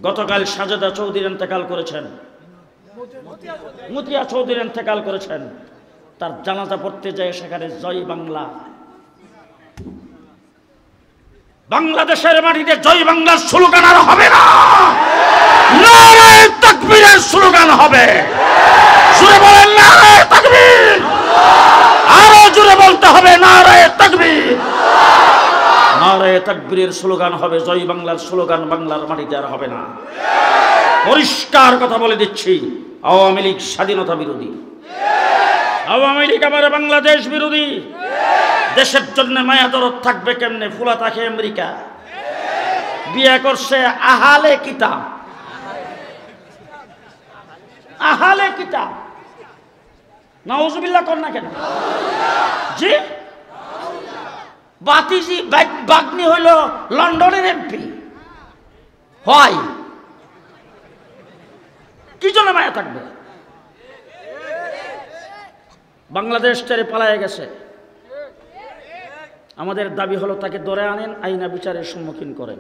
গতকাল সাজেদা চৌধুরী ইন্তেকাল করেছেন, মতিয়া চৌধুরী ইন্তেকাল করেছেন। তার জানাজা পড়তে যায় সেখানে জয় বাংলা, বাংলাদেশের মাটিতে জয় বাংলার স্লোগান আর হবে না, নারায়ে তাকবীরের স্লোগান হবে। জোরে বলেন নারায়ে তাকবীর, আরো জোরে বলতে হবে নারায়ে তাকবীর। নারায়ে তাকবীরের স্লোগান হবে, জয় বাংলার স্লোগান বাংলার মাটিতে আর হবে না। পরিষ্কার কথা বলে দিচ্ছি, আওয়ামী লীগ স্বাধীনতা বিরোধী, আওয়ামী লীগ আমার বাংলাদেশ বিরোধী। দেশের জন্য মায়া দরদ থাকবে কেমনে? ফুলা থাকে আমেরিকা, বিয়ে করছে আহালে কিতাব, আহালে কিতাব। নাউজুবিল্লাহ কর না কেন? জি, বাতিজি বাগ্নি হইল লন্ডনের এমপি, হয় কি জন্য মায়া থাকবে? বাংলাদেশ ছেড়ে পালায় গেছে। আমাদের দাবি হলো তাকে ধরে আনেন, আইনা বিচারের সম্মুখীন করেন।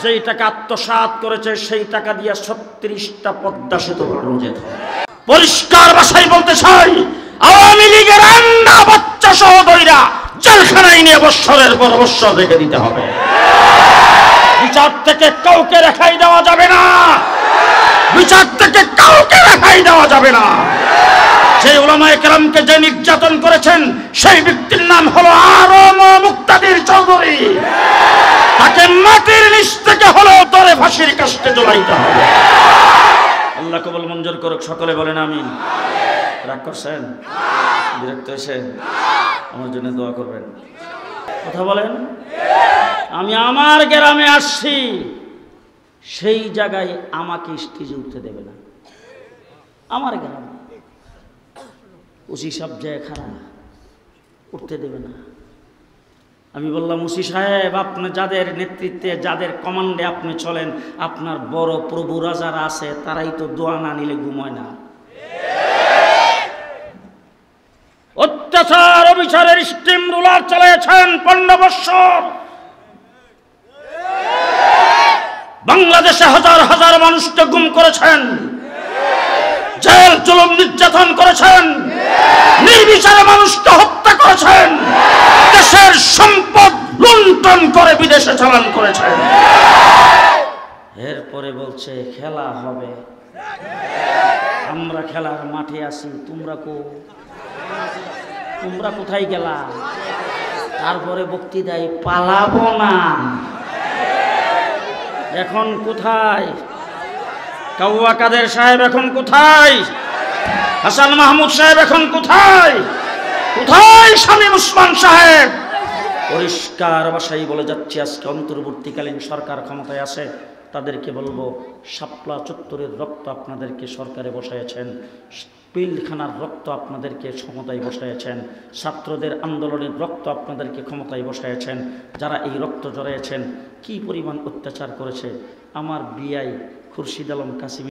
যেই টাকা আত্মসাৎ করেছে সেই টাকা দিয়ে 36টা পদ্মা সেতু বানানো যেত। পরিষ্কার ভাষায় বলতে চাই, আওয়ামী লীগের আন্না বাচ্চা সহ দইরা জেলখানায় নিয়ে বৎসরের পর বৎসর রেখে দিতে হবে। বিচার থেকে কাউকে রেখাই দেওয়া যাবে না, বিচার থেকে কাউকে রেখাই দেওয়া যাবে না। যে উলামায়ে কেরামকে যে নির্যাতন করেছেন সেই ব্যক্তির নাম হলো আরম মুক্তাদির চৌধুরী। তাকে মাটির নিচ থেকে হলো ধরে ফাঁসির কাস্টে ঝুলাইতে হবে। আল্লাহ কবুল মঞ্জুর করুক, সকলে বলেন আমিন। রাগ করছেন? বিরক্ত হয়েছে? আমার জন্য দোয়া করবেন। কথা বলেন। আমি আমার গ্রামে আসছি, সেই জায়গায় আমাকে স্টেজে উঠতে দেবে না। আমার গ্রামে ওসি সাহেব যায় খারাপ, উঠতে দেবে না। আমি বললাম, ওসি সাহেব, আপনি যাদের নেতৃত্বে, যাদের কমান্ডে আপনি চলেন, আপনার বড় প্রভুরা যারা আছে তারাই তো দোয়া না নিলে ঘুমায় না। অত্যাচার অবিচারের স্টিম রুলার চালিয়েছেন 15 বছর। বাংলাদেশে হাজার হাজার মানুষকে গুম করেছেন, জেল জুলুম নির্যাতন করেছেন, নির্বিচারে মানুষকে হত্যা করেছেন, দেশের সম্পদ লুণ্ঠন করে বিদেশে চালান করেছেন। এরপরে বলছে খেলা হবে, আমরা খেলার মাঠে আছি, তোমরা কোথায় গেলা? তারপরে বক্তৃতায় পালাবো না। এখন কোথায় কাউয়া কাদের সাহেব? এখন কোথায় হাসান মাহমুদ সাহেব? এখন কোথায় শামীম ওসমান সাহেব? পরিষ্কার ভাষায় বলে যাচ্ছে, আজকে অন্তর্বর্তীকালীন সরকার ক্ষমতায় আছে, তাদেরকে বলবো, শাপলা চত্বরের রক্ত আপনাদেরকে সরকারে বসাইছেন, পিলখানার রক্ত আপনাদেরকে ক্ষমতায় বসাইছেন, ছাত্রদের আন্দোলনের রক্ত আপনাদেরকে ক্ষমতায় বসাইছেন। যারা এই রক্ত জড়াইছেন কি পরিমাণ অত্যাচার করেছে। আমার বিআই খুরশিদ আলম কাসিম